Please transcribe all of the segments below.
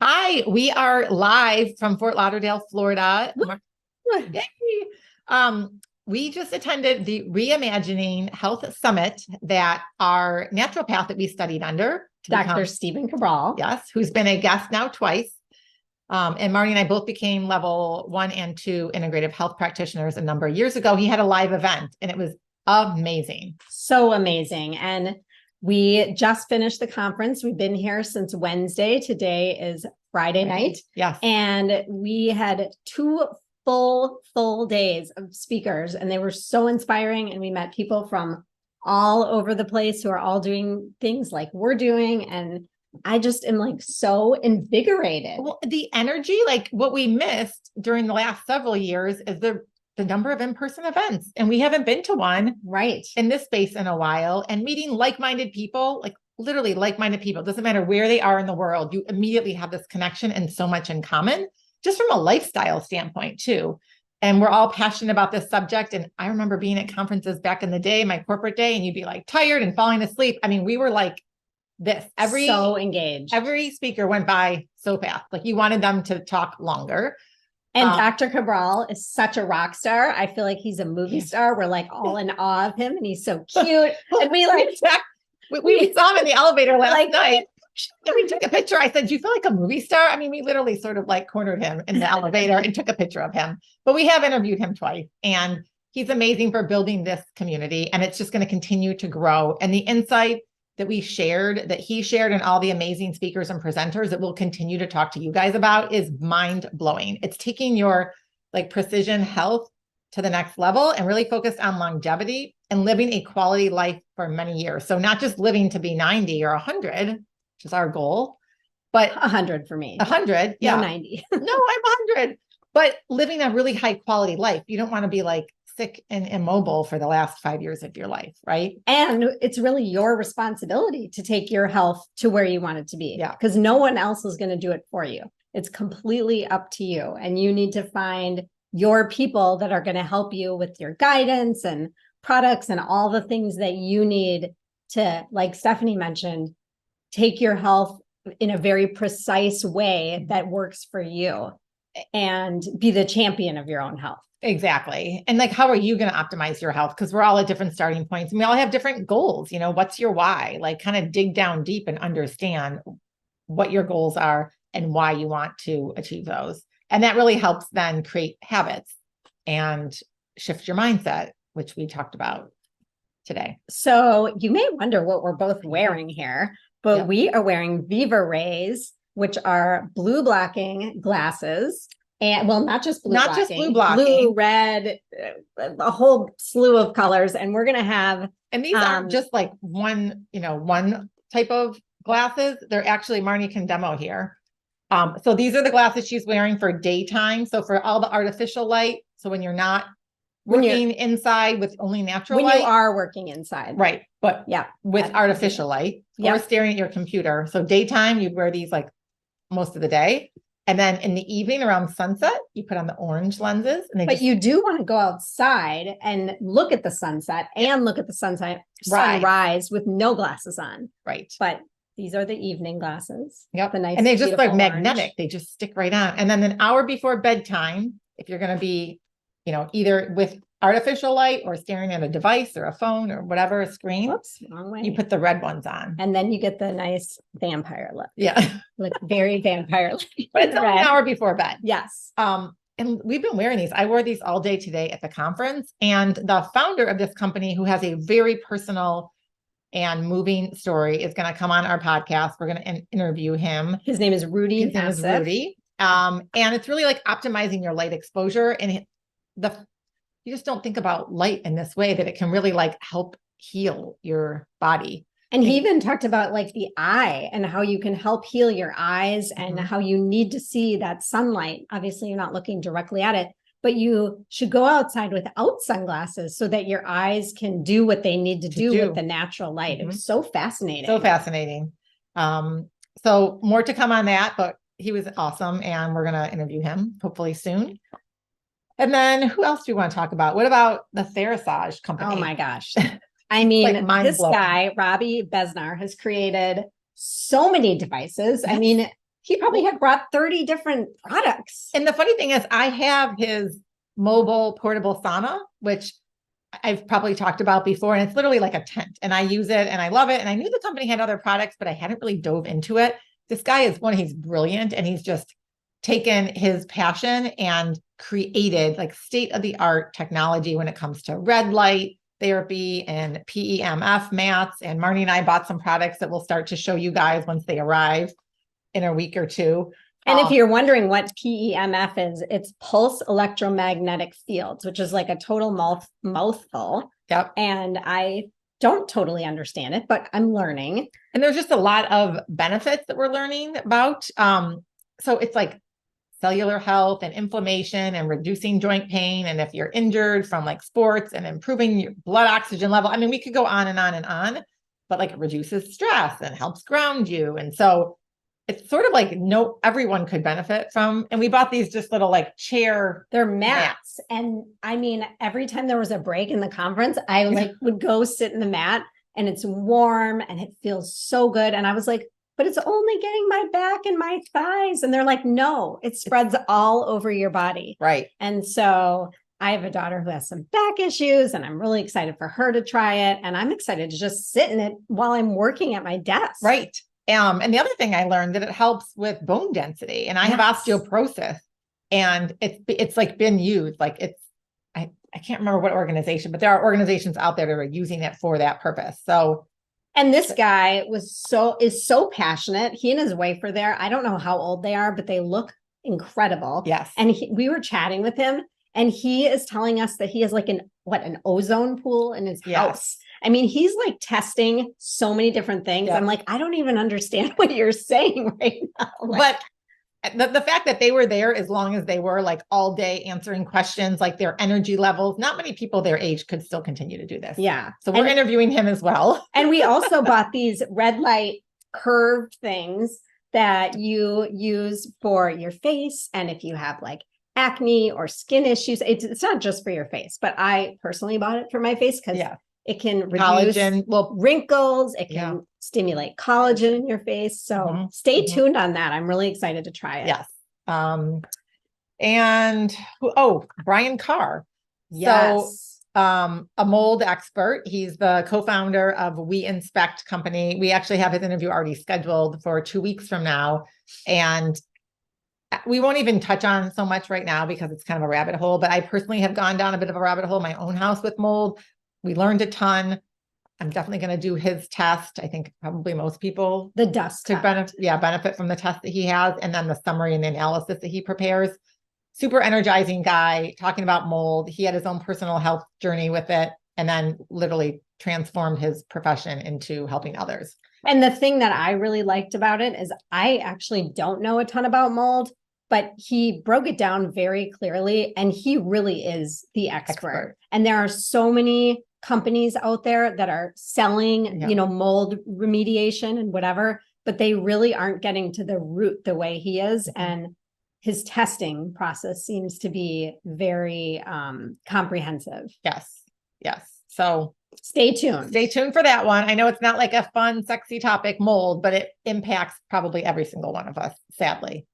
Hi, we are live from Fort Lauderdale, Florida. Yay. We just attended the Reimagining Health Summit that our naturopath that we studied under, Dr. Stephen Cabral. Yes, who's been a guest now twice. And Marnie and I both became level 1 and 2 integrative health practitioners a number of years ago. He had a live event and it was amazing. So amazing. And we just finished the conference. We've been here since Wednesday. Today is Friday night. Yes. And we had 2 full days of speakers, and they were so inspiring. And we met people from all over the place who are all doing things like we're doing. And I just am like so invigorated. Well, the energy, like what we missed during the last several years is the number of in-person events. And we haven't been to one right in this space in a while, and meeting like-minded people, like literally like-minded people. It doesn't matter where they are in the world. You immediately have this connection and so much in common, just from a lifestyle standpoint too. And we're all passionate about this subject. And I remember being at conferences back in the day, my corporate day, and you'd be like tired and falling asleep. I mean, we were like this. So engaged. Every speaker went by so fast. Like you wanted them to talk longer. And Dr. Cabral is such a rock star. I feel like he's a movie star. We're like all in awe of him, and he's so cute. And we like we saw him in the elevator last night. And we took a picture. I said, "Do you feel like a movie star?" I mean, we literally sort of like cornered him in the elevator and took a picture of him. But we have interviewed him twice, and he's amazing for building this community, and it's just going to continue to grow. And the insight that he shared, and all the amazing speakers and presenters that we'll continue to talk to you guys about is mind blowing. It's taking your like precision health to the next level and really focused on longevity and living a quality life for many years. So not just living to be 90 or 100, which is our goal, but 100 for me. 100. Yeah. No, 90. No, I'm 100, but living a really high quality life. You don't want to be like sick and immobile for the last 5 years of your life, right? And it's really your responsibility to take your health to where you want it to be. Yeah. Because no one else is going to do it for you. It's completely up to you. And you need to find your people that are going to help you with your guidance and products and all the things that you need to, like Stephanie mentioned, take your health in a very precise way that works for you and be the champion of your own health. Exactly. And like, how are you going to optimize your health? Because we're all at different starting points and we all have different goals. You know, what's your why? Like kind of dig down deep and understand what your goals are and why you want to achieve those. And that really helps then create habits and shift your mindset, which we talked about today. So you may wonder what we're both wearing here, but Yep. We are wearing Viva Reis, which are blue blocking glasses. And well, not just blue blocking, blue, red, a whole slew of colors. And we're going to have, and these aren't just like one type of glasses. They're actually, Marnie can demo here. So these are the glasses she's wearing for daytime. So for all the artificial light. So when you're not working inside with only natural light. When you are working inside. Right. But yeah, with artificial light or staring at your computer. So daytime, you'd wear these like most of the day. And then in the evening around sunset, you put on the orange lenses. But you do want to go outside and look at the sunset and look at the sunrise with no glasses on. Right. But these are the evening glasses. Yep. The nice, and they just like magnetic. Orange. They just stick right on. And then an hour before bedtime, if you're going to be, either with artificial light or staring at a device or a phone or whatever, a screen, wrong way. You put the red ones on. And then you get the nice vampire look. Yeah. Like very vampire look. But it's only an hour before bed. Yes. And we've been wearing these. I wore these all day today at the conference. And the founder of this company, who has a very personal and moving story, is going to come on our podcast. We're going to interview him. His name is Rudy. His name is Rudy. And it's really like optimizing your light exposure. And you just don't think about light in this way, that it can really like help heal your body. And he even talked about like the eye and how you can help heal your eyes and how you need to see that sunlight. Obviously, you're not looking directly at it, but you should go outside without sunglasses so that your eyes can do what they need to do with the natural light. It was so fascinating. So fascinating. So more to come on that, but he was awesome. And we're going to interview him hopefully soon. And then who else do you want to talk about? What about the Therasage company? Oh my gosh. I mean, this guy, Robbie Besnar, has created so many devices. I mean, he probably had brought 30 different products. And the funny thing is I have his mobile portable sauna, which I've probably talked about before. And it's literally like a tent and I use it and I love it. And I knew the company had other products, but I hadn't really dove into it. This guy is he's brilliant and he's just taken his passion and created like state-of-the-art technology when it comes to red light therapy and PEMF mats. And Marnie and I bought some products that we'll start to show you guys once they arrive in a week or two. And if you're wondering what PEMF is, it's pulse electromagnetic fields, which is like a total mouthful. Yep. And I don't totally understand it, but I'm learning. And there's just a lot of benefits that we're learning about. So it's like cellular health and inflammation and reducing joint pain. And if you're injured from like sports and improving your blood oxygen level, I mean, we could go on and on and on, but like it reduces stress and helps ground you. And so it's sort of like everyone could benefit from. And we bought these just little like chair. They're mats. And I mean, every time there was a break in the conference, I like would go sit in the mat and it's warm and it feels so good. And I was like, but it's only getting my back and my thighs. And they're like, no, it spreads all over your body. Right. And so I have a daughter who has some back issues and I'm really excited for her to try it. And I'm excited to just sit in it while I'm working at my desk. Right. And the other thing I learned that it helps with bone density, and I have osteoporosis, and it's like been used. Like I can't remember what organization, but there are organizations out there that are using it for that purpose. So, and this guy is so passionate. He and his wife are there. I don't know how old they are, but they look incredible. Yes. And we were chatting with him, and he is telling us that he has like an ozone pool in his house. I mean, he's like testing so many different things. I'm like, I don't even understand what you're saying right now. But the fact that they were there as long as they were, like all day answering questions, like their energy levels, not many people their age could still continue to do this. Yeah. So we're interviewing him as well. And we also bought these red light curved things that you use for your face. And if you have like acne or skin issues, it's not just for your face, but I personally bought it for my face because it can reduce wrinkles. It can stimulate collagen in your face. So stay tuned on that. I'm really excited to try it. Yes. And Brian Carr. Yes. So a mold expert. He's the co-founder of We Inspect company. We actually have his interview already scheduled for 2 weeks from now. And we won't even touch on so much right now because it's kind of a rabbit hole, but I personally have gone down a bit of a rabbit hole in my own house with mold. We learned a ton. I'm definitely going to do his test. I think probably most people the dust could benefit from the test that he has, and then the summary and the analysis that he prepares. Super energizing guy talking about mold. He had his own personal health journey with it, and then literally transformed his profession into helping others. And the thing that I really liked about it is I actually don't know a ton about mold, but he broke it down very clearly, and he really is the expert. And there are so many companies out there that are selling, mold remediation and whatever, but they really aren't getting to the root the way he is. And his testing process seems to be very comprehensive. Yes. So stay tuned. Stay tuned for that one. I know it's not like a fun, sexy topic, mold, but it impacts probably every single one of us, sadly.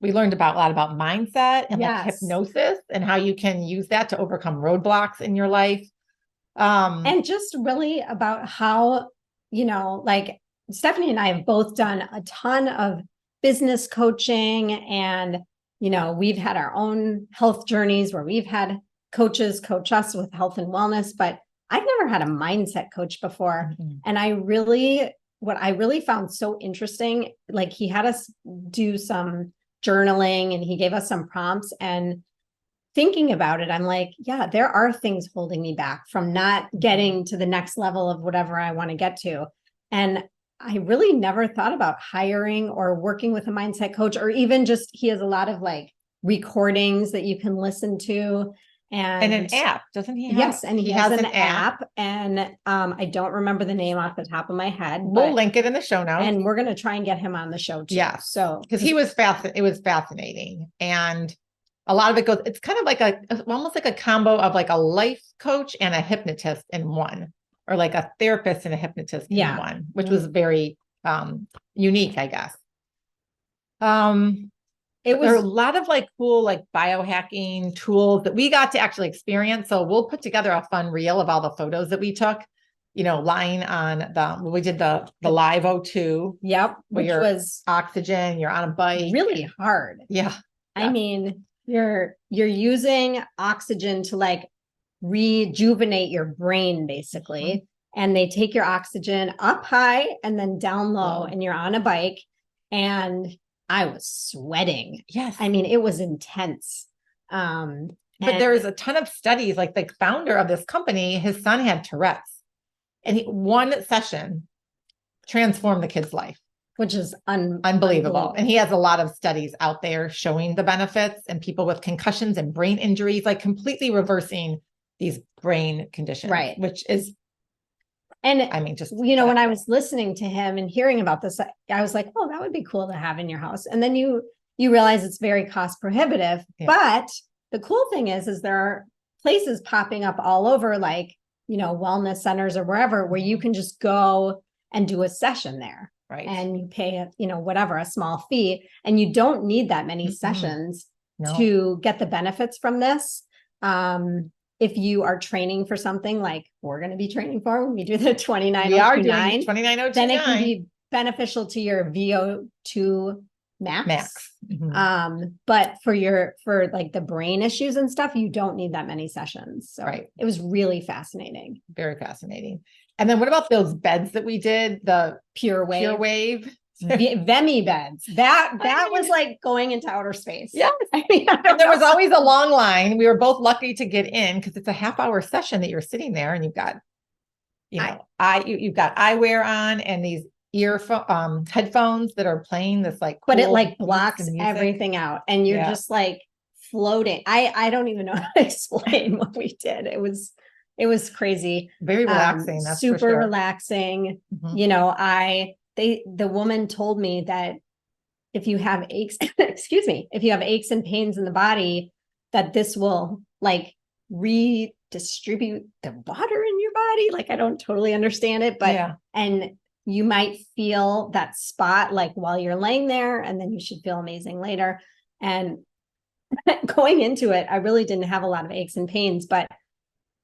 We learned a lot about mindset and like hypnosis and how you can use that to overcome roadblocks in your life. And just really about how, like Stephanie and I have both done a ton of business coaching, and, we've had our own health journeys where we've had coaches coach us with health and wellness, but I've never had a mindset coach before. And what I really found so interesting, like he had us do some journaling and he gave us some prompts, and thinking about it, I'm like, yeah, there are things holding me back from not getting to the next level of whatever I want to get to. And I really never thought about hiring or working with a mindset coach, or even just, he has a lot of like recordings that you can listen to. And an app, doesn't he? Yes, and he has an app, and I don't remember the name off the top of my head. We'll link it in the show notes, and we're going to try and get him on the show too. Yeah, so because it was fascinating, and a lot of it goes. It's kind of like almost like a combo of like a life coach and a hypnotist in one, or like a therapist and a hypnotist in one, which was very unique, I guess. It There are a was, lot of like cool, like biohacking tools that we got to actually experience. So we'll put together a fun reel of all the photos that we took, lying on we did the live O2, yep, where which you're was oxygen, you're on a bike. really hard. Yeah. I mean, you're using oxygen to like rejuvenate your brain basically. And they take your oxygen up high and then down low, and you're on a bike. And I was sweating. Yes. I mean, it was intense. But there's a ton of studies, like the founder of this company, his son had Tourette's, and one session transformed the kid's life. Which is unbelievable. And he has a lot of studies out there showing the benefits, and people with concussions and brain injuries, like completely reversing these brain conditions. Right. Which is, and I mean, just, when I was listening to him and hearing about this, I was like, oh, that would be cool to have in your house. And then you realize it's very cost prohibitive. Yeah. But the cool thing is there are places popping up all over, like, wellness centers or wherever, where you can just go and do a session there. Right. And you pay, whatever, a small fee, and you don't need that many sessions to get the benefits from this. If you are training for something like we're going to be training for when we do the 29029, then it can be beneficial to your VO2 max. But for like the brain issues and stuff, you don't need that many sessions. So it was really fascinating. Very fascinating. And then what about those beds that we did? The Pure Wave. Vemi beds. That was like going into outer space. Yes. I mean, and there was always a long line. We were both lucky to get in because it's a half-hour session that you're sitting there, and you've got, you've got eyewear on and these headphones that are playing this like, cool, but it like blocks everything out, and you're just like floating. I don't even know how to explain what we did. It was crazy. Very relaxing. That's super for sure. Relaxing. The woman told me that if you have aches, if you have aches and pains in the body, that this will like redistribute the water in your body. Like, I don't totally understand it, but, and you might feel that spot like while you're laying there, and then you should feel amazing later. And going into it, I really didn't have a lot of aches and pains, but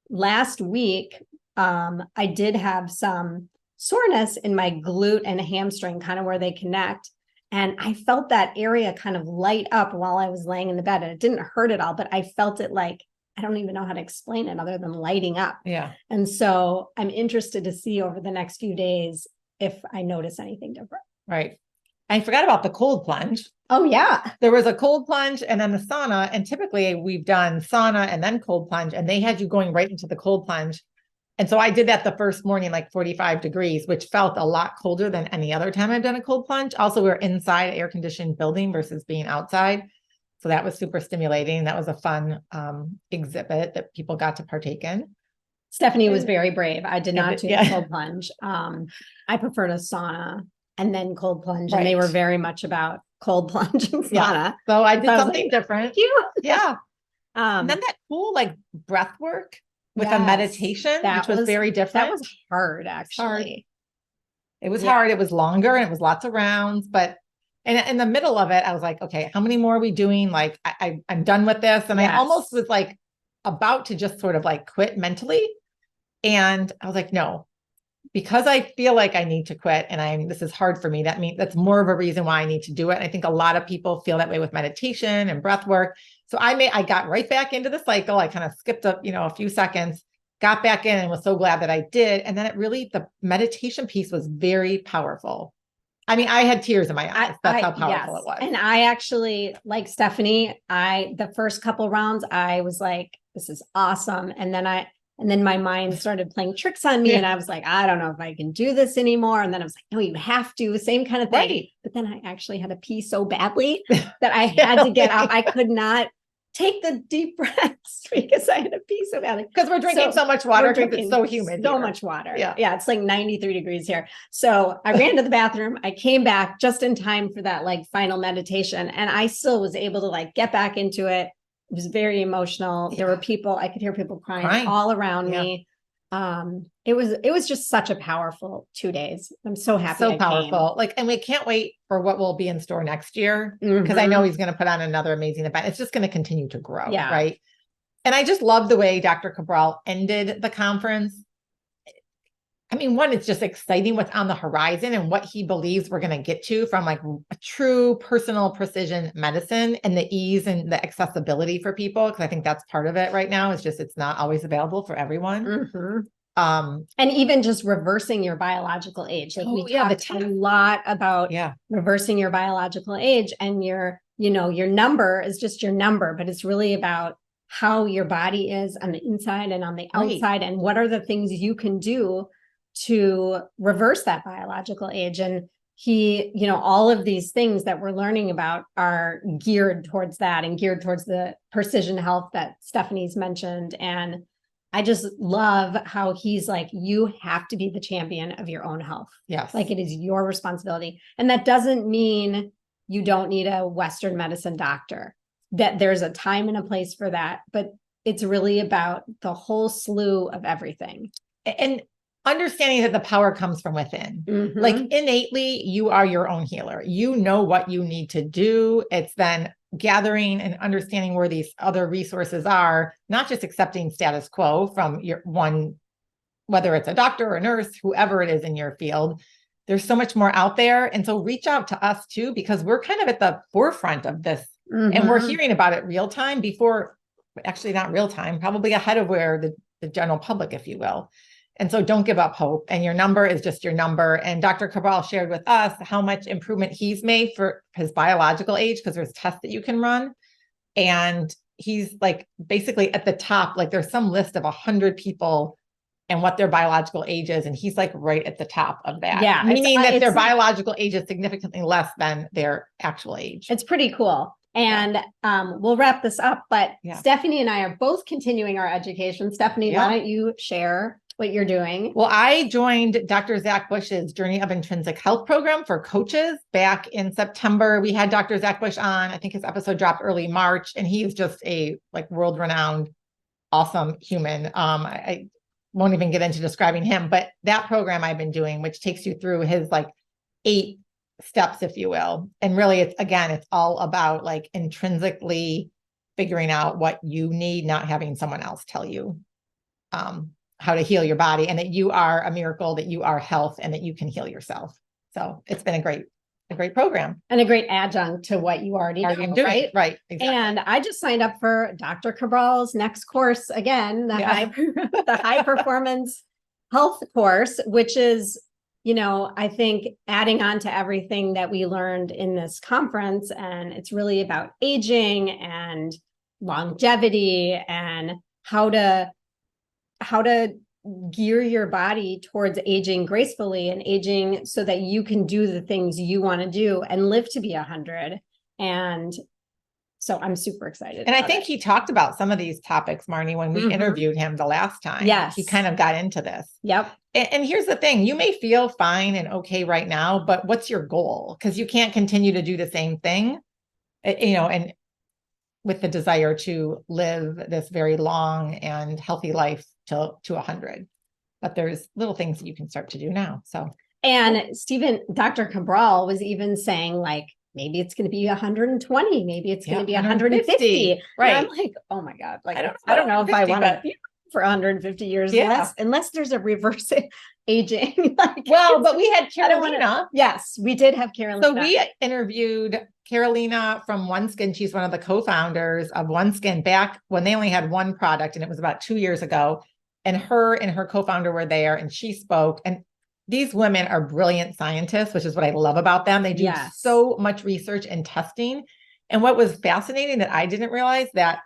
last week, I did have some soreness in my glute and hamstring, kind of where they connect. And I felt that area kind of light up while I was laying in the bed, and it didn't hurt at all, but I felt it like, I don't even know how to explain it other than lighting up. Yeah. And so I'm interested to see over the next few days if I notice anything different. Right. I forgot about the cold plunge. Oh yeah. There was a cold plunge and then the sauna. And typically we've done sauna and then cold plunge, and they had you going right into the cold plunge. And so I did that the first morning, like 45 degrees, which felt a lot colder than any other time I've done a cold plunge. Also, we were inside an air-conditioned building versus being outside. So that was super stimulating. That was a fun exhibit that people got to partake in. Stephanie was very brave. I did not do the cold plunge. I preferred a sauna and then cold plunge. And they were very much about cold plunge and sauna. Yeah. So I did something different. Yeah. And then that cool like breath work with a meditation, which was very different. That was hard, actually. It was hard. It was longer and it was lots of rounds, but in the middle of it, I was like, okay, how many more are we doing? Like, I'm done with this. And I almost was like about to just sort of like quit mentally. And I was like, no, because I feel like I need to quit and this is hard for me. That's more of a reason why I need to do it. And I think a lot of people feel that way with meditation and breath work. So I got right back into the cycle. I kind of skipped up, a few seconds, got back in, and was so glad that I did. And then the meditation piece was very powerful. I mean, I had tears in my eyes. That's how powerful it was. And I actually, like Stephanie, the first couple rounds, I was like, this is awesome. And then my mind started playing tricks on me, and I was like, I don't know if I can do this anymore. And then I was like, no, you have to, same kind of thing. Right. But then I actually had to pee so badly that I had to get out. I could not take the deep breaths because I had to pee so badly. Because we're drinking so much water because it's so humid. So much water. Yeah. It's like 93 degrees here. So I ran to the bathroom. I came back just in time for that like final meditation. And I still was able to like get back into it. It was very emotional. There were people, I could hear people crying all around me. it was just such a powerful 2 days. I'm so happy. So I powerful. Like, and we can't wait for what will be in store next year, because I know he's going to put on another amazing event. It's just going to continue to grow. Yeah. Right. And I just love the way Dr. Cabral ended the conference. I mean, one, it's just exciting what's on the horizon and what he believes we're going to get to from like a true personal precision medicine and the ease and the accessibility for people. Cause I think that's part of it right now. It's just, it's not always available for everyone. And even just reversing your biological age. Like we talked a lot about reversing your biological age, and your number is just your number, but it's really about how your body is on the inside and on the outside. And what are the things you can do to reverse that biological age. And he, all of these things that we're learning about are geared towards that and geared towards the precision health that Stephanie's mentioned. And I just love how he's like, you have to be the champion of your own health. Yes. Like it is your responsibility. And that doesn't mean you don't need a Western medicine doctor, that there's a time and a place for that, but it's really about the whole slew of everything. And understanding that the power comes from within. Like innately, you are your own healer. You know what you need to do. It's then gathering and understanding where these other resources are, not just accepting status quo from your one, whether it's a doctor or a nurse, whoever it is in your field. There's so much more out there. And so reach out to us too, because we're kind of at the forefront of this and we're hearing about it real time before, actually not real time, probably ahead of where the general public, if you will. And so don't give up hope. And your number is just your number. And Dr. Cabral shared with us how much improvement he's made for his biological age, because there's tests that you can run. And he's like basically at the top, like there's some list of 100 people and what their biological age is. And he's like right at the top of that. Yeah. Meaning that their biological age is significantly less than their actual age. It's pretty cool. And we'll wrap this up, but Stephanie and I are both continuing our education. Stephanie, why don't you share what you're doing? Well, I joined Dr. Zach Bush's Journey of Intrinsic Health program for coaches back in September. We had Dr. Zach Bush on. I think his episode dropped early March, and he's just a like world-renowned, awesome human. I won't even get into describing him, but that program I've been doing, which takes you through his like 8 steps, if you will. And really, it's all about like intrinsically figuring out what you need, not having someone else tell you how to heal your body, and that you are a miracle, that you are health, and that you can heal yourself. So it's been a great program. And a great adjunct to what you already know, right? Right. Exactly. And I just signed up for Dr. Cabral's next course again, the high performance health course, which is, I think adding on to everything that we learned in this conference. And it's really about aging and longevity and how to gear your body towards aging gracefully and aging so that you can do the things you want to do and live to be 100. And so I'm super excited. And I think he talked about some of these topics, Marnie, when we interviewed him the last time. Yes. He kind of got into this. Yep. And here's the thing, you may feel fine and okay right now, but what's your goal? Because you can't continue to do the same thing, and with the desire to live this very long and healthy life to 100. But there's little things that you can start to do now. So, and Dr. Cabral was even saying like, maybe it's going to be 120, maybe it's going to be 150. Right. And I'm like, oh my God. Like, I don't know if I want to for 150 years, unless there's a reverse aging. But we had Carolina. Yes, we did have Carolina. So we interviewed Carolina from OneSkin. She's one of the co-founders of OneSkin back when they only had one product, and it was about 2 years ago. And her co-founder were there, and she spoke. And these women are brilliant scientists, which is what I love about them. They do so much research and testing. And what was fascinating that I didn't realize, that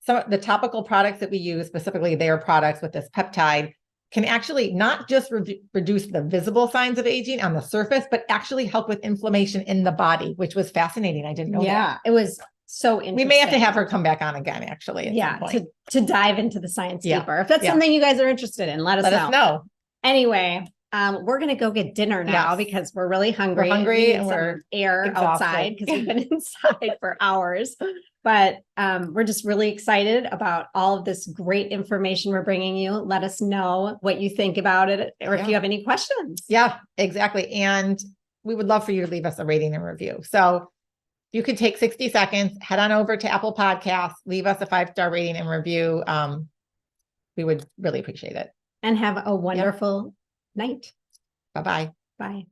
some of the topical products that we use, specifically their products with this peptide, can actually not just reduce the visible signs of aging on the surface, but actually help with inflammation in the body, which was fascinating. I didn't know that. Yeah, it was so interesting. We may have to have her come back on again, actually. To dive into the science deeper. If that's something you guys are interested in, let us know. Ananyway, we're going to go get dinner now because we're really hungry. We're hungry and we're air exhausted outside because we've been inside for hours. But we're just really excited about all of this great information we're bringing you. Let us know what you think about it or if you have any questions. Yeah, exactly. And we would love for you to leave us a rating and review. So you could take 60 seconds, head on over to Apple Podcasts, leave us a 5-star rating and review. We would really appreciate it. And have a wonderful night. Bye-bye. Bye.